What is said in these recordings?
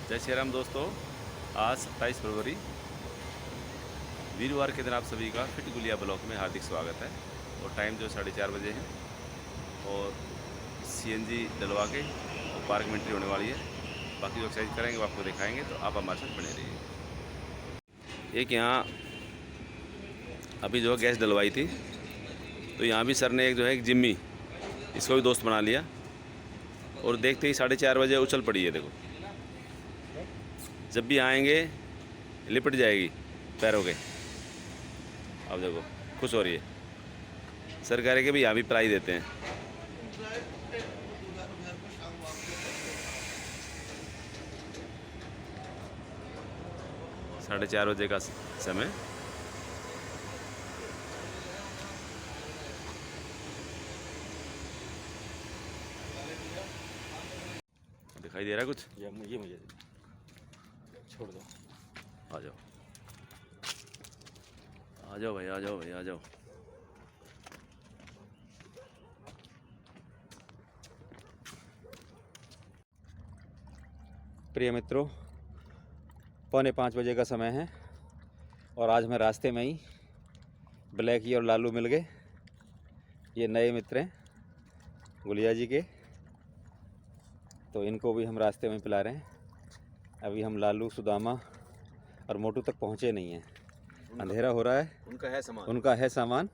जय श्री राम दोस्तों। आज 27 फरवरी वीरवार के दिन आप सभी का फिट गुलिया ब्लॉक में हार्दिक स्वागत है। और टाइम जो 4:30 बजे है और सीएनजी डलवा के और पार्क में एंट्री होने वाली है। बाकी जो एक्सरसाइज करेंगे वो आपको दिखाएंगे, तो आप हमारे साथ बने रहिए। एक यहाँ अभी जो गैस डलवाई थी, तो यहाँ भी सर ने एक जो है एक जिम्मी, इसको भी दोस्त बना लिया और देखते ही 4:30 बजे उछल पड़ी है। देखो, जब भी आएंगे लिपट जाएगी पैरों के। अब देखो खुश हो रही है। सर कह रहे कि भाई यहाँ भी पिलाई देते हैं। साढ़े 4 बजे का समय। दिखाई दे रहा है कुछ? ये मुझे छोड़ दो। आ जाओ, आ जाओ भाई, आ जाओ भाई, आ जाओ। प्रिय मित्रों, 4:45 बजे का समय है और आज मैं रास्ते में ही ब्लैकी और लालू मिल गए। ये नए मित्र हैं गुलिया जी के, तो इनको भी हम रास्ते में पिला रहे हैं। अभी हम लालू, सुदामा और मोटू तक पहुँचे नहीं हैं। अंधेरा हो रहा है। उनका है सामान।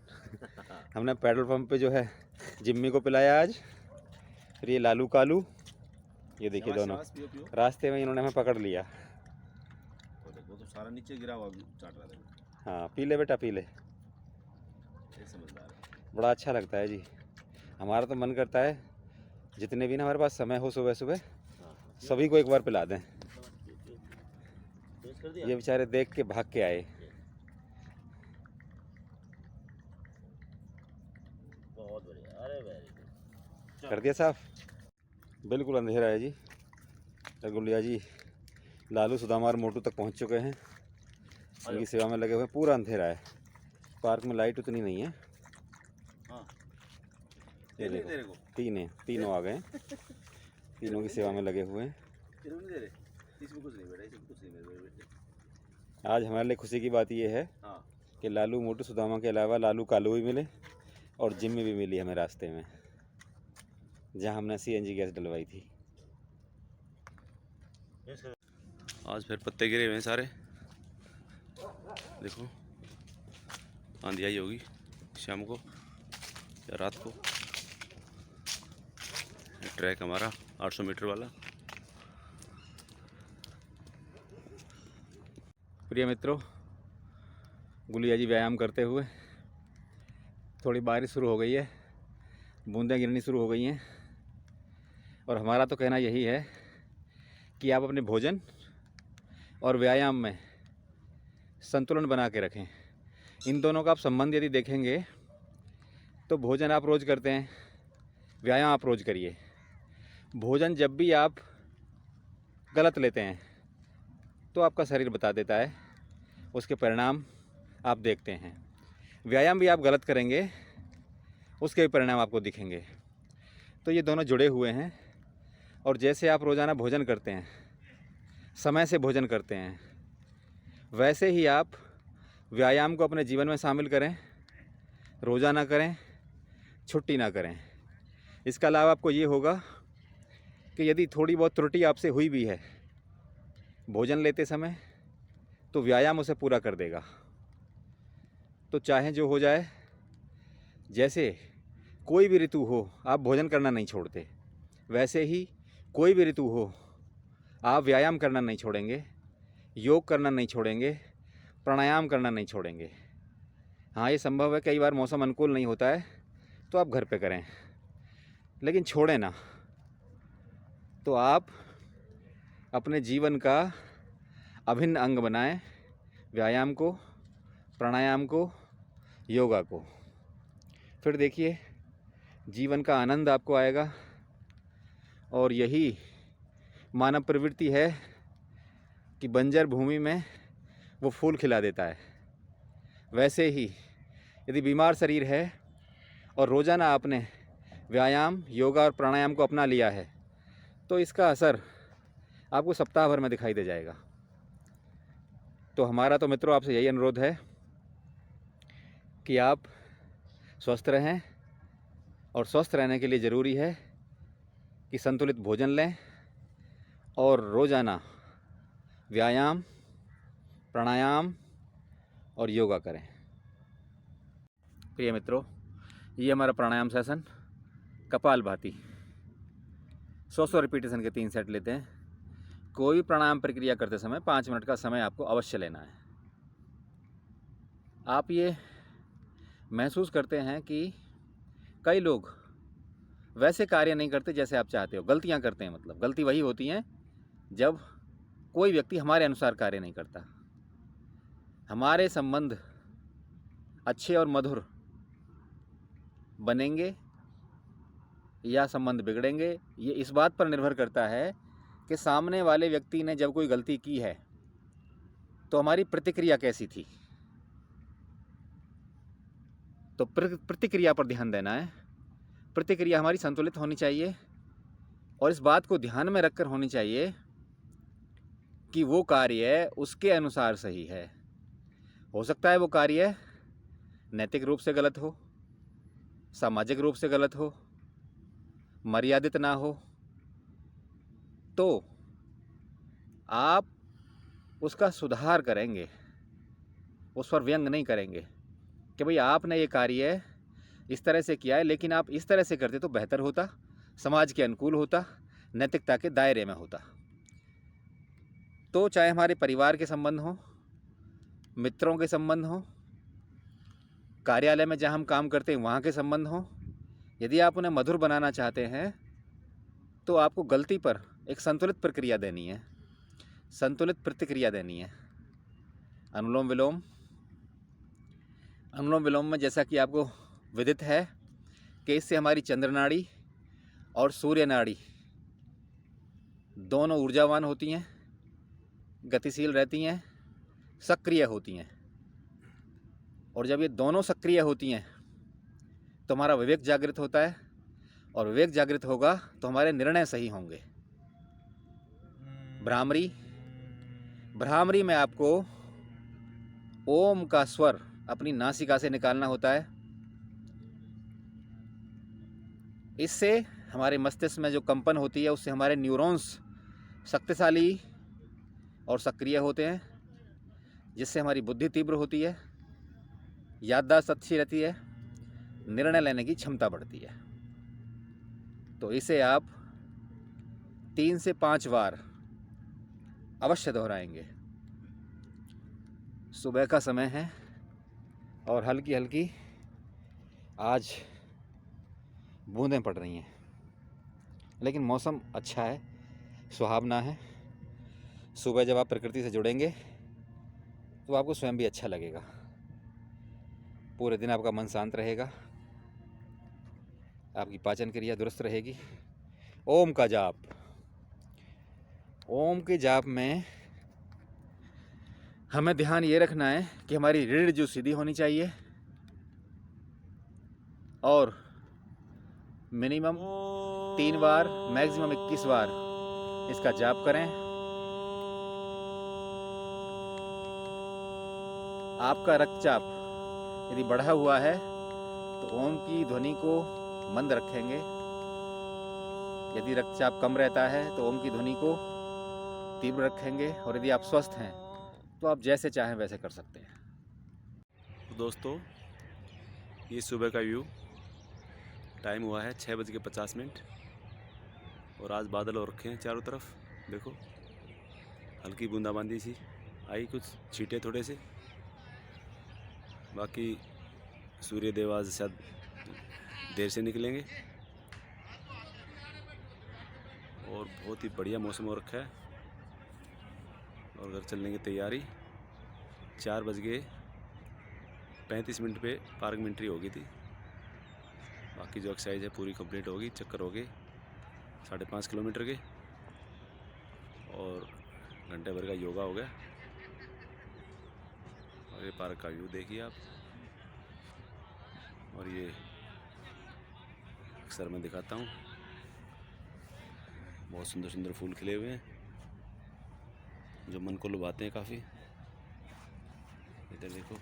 हमने पेट्रोल पंप पे जो है जिम्मी को पिलाया आज। फिर ये लालू कालू, ये देखिए दोनों रास्ते में इन्होंने हमें पकड़ लिया। वो तो सारा नीचे गिरा हुआ चाट रहा था। हाँ, पी ले बेटा, पी ले। समझदार है। बड़ा अच्छा लगता है जी। हमारा तो मन करता है जितने भी ना हमारे पास समय हो सुबह सुबह सभी को एक बार पिला दें। ये बेचारे देख के भाग के आए। बहुत बढ़िया, अरे वेरी गुड। कर दिया साफ। बिल्कुल अंधेरा है जी। गुलिया जी लालू, सुदामा और मोटू तक पहुंच चुके हैं। उनकी सेवा में लगे हुए हैं। पूरा अंधेरा है। पार्क में लाइट उतनी नहीं है। हाँ, ये देखो, तीनों आ गए। तीनों की सेवा में लगे हुए हैं। इसमें कुछ नहीं बेटा, इसमें कुछ नहीं बेटा। आज हमारे लिए खुशी की बात यह है कि लालू, मोटू, सुदामा के अलावा लालू कालू भी मिले और जिम्मी भी मिली हमें रास्ते में, जहां हमने सीएनजी गैस डलवाई थी। आज फिर पत्ते गिरे हुए हैं सारे। देखो, आंधी आई होगी शाम को या रात को। ट्रैक हमारा 800 मीटर वाला। प्रिय मित्रों, गुलिया जी व्यायाम करते हुए, थोड़ी बारिश शुरू हो गई है, बूंदें गिरनी शुरू हो गई हैं और हमारा तो कहना यही है कि आप अपने भोजन और व्यायाम में संतुलन बना के रखें। इन दोनों का आप संबंध यदि देखेंगे तो भोजन आप रोज़ करते हैं, व्यायाम आप रोज़ करिए। भोजन जब भी आप गलत लेते हैं तो आपका शरीर बता देता है, उसके परिणाम आप देखते हैं। व्यायाम भी आप गलत करेंगे, उसके भी परिणाम आपको दिखेंगे। तो ये दोनों जुड़े हुए हैं। और जैसे आप रोज़ाना भोजन करते हैं, समय से भोजन करते हैं, वैसे ही आप व्यायाम को अपने जीवन में शामिल करें। रोज़ाना करें, छुट्टी ना करें। इसका लाभ आपको ये होगा कि यदि थोड़ी बहुत त्रुटि आपसे हुई भी है भोजन लेते समय, तो व्यायाम उसे पूरा कर देगा। तो चाहे जो हो जाए, जैसे कोई भी ऋतु हो आप भोजन करना नहीं छोड़ते, वैसे ही कोई भी ऋतु हो आप व्यायाम करना नहीं छोड़ेंगे, योग करना नहीं छोड़ेंगे, प्राणायाम करना नहीं छोड़ेंगे। हाँ, ये संभव है कई बार मौसम अनुकूल नहीं होता है तो आप घर पे करें, लेकिन छोड़ें ना। तो आप अपने जीवन का अभिन्न अंग बनाएं व्यायाम को, प्राणायाम को, योगा को। फिर देखिए जीवन का आनंद आपको आएगा। और यही मानव प्रवृत्ति है कि बंजर भूमि में वो फूल खिला देता है। वैसे ही यदि बीमार शरीर है और रोज़ाना आपने व्यायाम, योगा और प्राणायाम को अपना लिया है, तो इसका असर आपको सप्ताह भर में दिखाई दे जाएगा। तो हमारा तो मित्रों आपसे यही अनुरोध है कि आप स्वस्थ रहें, और स्वस्थ रहने के लिए ज़रूरी है कि संतुलित भोजन लें और रोज़ाना व्यायाम, प्राणायाम और योगा करें। प्रिय मित्रों, ये हमारा प्राणायाम सेशन कपालभाति 100 रिपीटेशन के 3 सेट लेते हैं। कोई भी प्राणायाम प्रक्रिया करते समय 5 मिनट का समय आपको अवश्य लेना है। आप ये महसूस करते हैं कि कई लोग वैसे कार्य नहीं करते जैसे आप चाहते हो, गलतियां करते हैं। मतलब गलती वही होती हैं जब कोई व्यक्ति हमारे अनुसार कार्य नहीं करता। हमारे संबंध अच्छे और मधुर बनेंगे या संबंध बिगड़ेंगे, ये इस बात पर निर्भर करता है कि सामने वाले व्यक्ति ने जब कोई गलती की है तो हमारी प्रतिक्रिया कैसी थी। तो प्रतिक्रिया पर ध्यान देना है। प्रतिक्रिया हमारी संतुलित होनी चाहिए और इस बात को ध्यान में रखकर होनी चाहिए कि वो कार्य उसके अनुसार सही है। हो सकता है वो कार्य नैतिक रूप से गलत हो, सामाजिक रूप से गलत हो, मर्यादित ना हो, तो आप उसका सुधार करेंगे, उस पर व्यंग नहीं करेंगे कि भाई आपने ये कार्य इस तरह से किया है, लेकिन आप इस तरह से करते तो बेहतर होता, समाज के अनुकूल होता, नैतिकता के दायरे में होता। तो चाहे हमारे परिवार के संबंध हो, मित्रों के संबंध हो, कार्यालय में जहाँ हम काम करते हैं वहाँ के संबंध हो, यदि आप उन्हें मधुर बनाना चाहते हैं तो आपको गलती पर एक संतुलित प्रक्रिया देनी है, संतुलित प्रतिक्रिया देनी है। अनुलोम विलोम, अनुलोम विलोम में जैसा कि आपको विदित है कि इससे हमारी चंद्र नाड़ी और सूर्य नाड़ी दोनों ऊर्जावान होती हैं, गतिशील रहती हैं, सक्रिय होती हैं। और जब ये दोनों सक्रिय होती हैं तो हमारा विवेक जागृत होता है, और विवेक जागृत होगा तो हमारे निर्णय सही होंगे। भ्रामरी, भ्रामरी में आपको ओम का स्वर अपनी नासिका से निकालना होता है। इससे हमारे मस्तिष्क में जो कंपन होती है उससे हमारे न्यूरॉन्स शक्तिशाली और सक्रिय होते हैं, जिससे हमारी बुद्धि तीव्र होती है, याददाश्त अच्छी रहती है, निर्णय लेने की क्षमता बढ़ती है। तो इसे आप 3 से 5 बार अवश्य दोहराएंगे। सुबह का समय है और हल्की हल्की आज बूंदें पड़ रही हैं, लेकिन मौसम अच्छा है, सुहावना है। सुबह जब आप प्रकृति से जुड़ेंगे तो आपको स्वयं भी अच्छा लगेगा, पूरे दिन आपका मन शांत रहेगा, आपकी पाचन क्रिया दुरुस्त रहेगी। ओम का जाप, ओम के जाप में हमें ध्यान ये रखना है कि हमारी रीढ़ जो सीधी होनी चाहिए, और मिनिमम 3 बार, मैक्सिमम 21 बार इसका जाप करें। आपका रक्तचाप यदि बढ़ा हुआ है तो ओम की ध्वनि को मंद रखेंगे। यदि रक्तचाप कम रहता है तो ओम की ध्वनि को तीव्र रखेंगे। और यदि आप स्वस्थ हैं तो आप जैसे चाहें वैसे कर सकते हैं। तो दोस्तों, ये सुबह का व्यू, टाइम हुआ है 6:50 और आज बादल हो रखे हैं चारों तरफ। देखो, हल्की बूंदाबांदी सी आई, कुछ छींटे थोड़े से। बाकी सूर्यदेव आज शायद देर से निकलेंगे और बहुत ही बढ़िया मौसम हो रखा है। और घर चलने की तैयारी। 4:35 पे पार्क में एंट्री होगी थी। बाकी जो एक्सरसाइज है पूरी कंप्लीट होगी। चक्कर हो गए 5.5 किलोमीटर के और घंटे भर का योगा हो गया। और ये पार्क का व्यू देखिए आप। और ये अक्सर मैं दिखाता हूँ, बहुत सुंदर सुंदर फूल खिले हुए हैं। जो मन को लुभाते हैं काफ़ी। इधर देखो,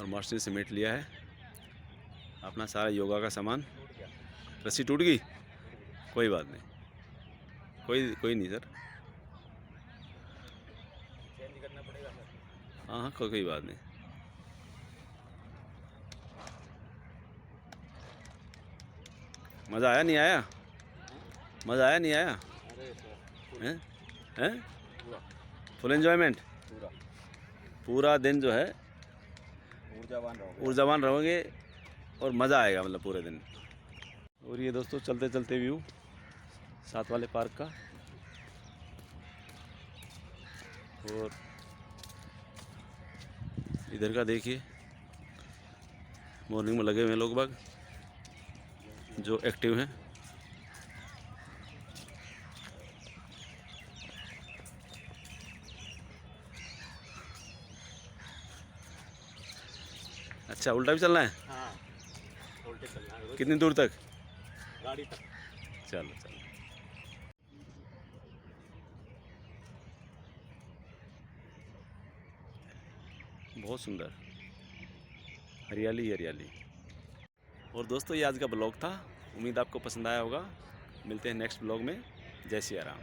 और मास्टर ने समेट लिया है अपना सारा योगा का सामान। रस्सी टूट गई, कोई बात नहीं, कोई नहीं सर। चेंज करना पड़ेगा सर। हाँ कोई बात नहीं। मज़ा आया नहीं आया? मज़ा आया नहीं आया? अरे सर, हैं हैं? पूरा फुल एंजॉयमेंट। पूरा पूरा दिन जो है ऊर्जावान रहोगे। रहोगे और मज़ा आएगा, मतलब पूरे दिन। और ये दोस्तों चलते चलते व्यू साथ वाले पार्क का, और इधर का देखिए, मॉर्निंग में लगे हुए हैं लोग बाग जो एक्टिव हैं। अच्छा, उल्टा भी चलना है? हाँ, उल्टे चलना है। कितनी दूर तक? गाड़ी तक। चलो चलो। बहुत सुंदर, हरियाली हरियाली। और दोस्तों ये आज का ब्लॉग था, उम्मीद आपको पसंद आया होगा। मिलते हैं नेक्स्ट ब्लॉग में। जय सिया राम।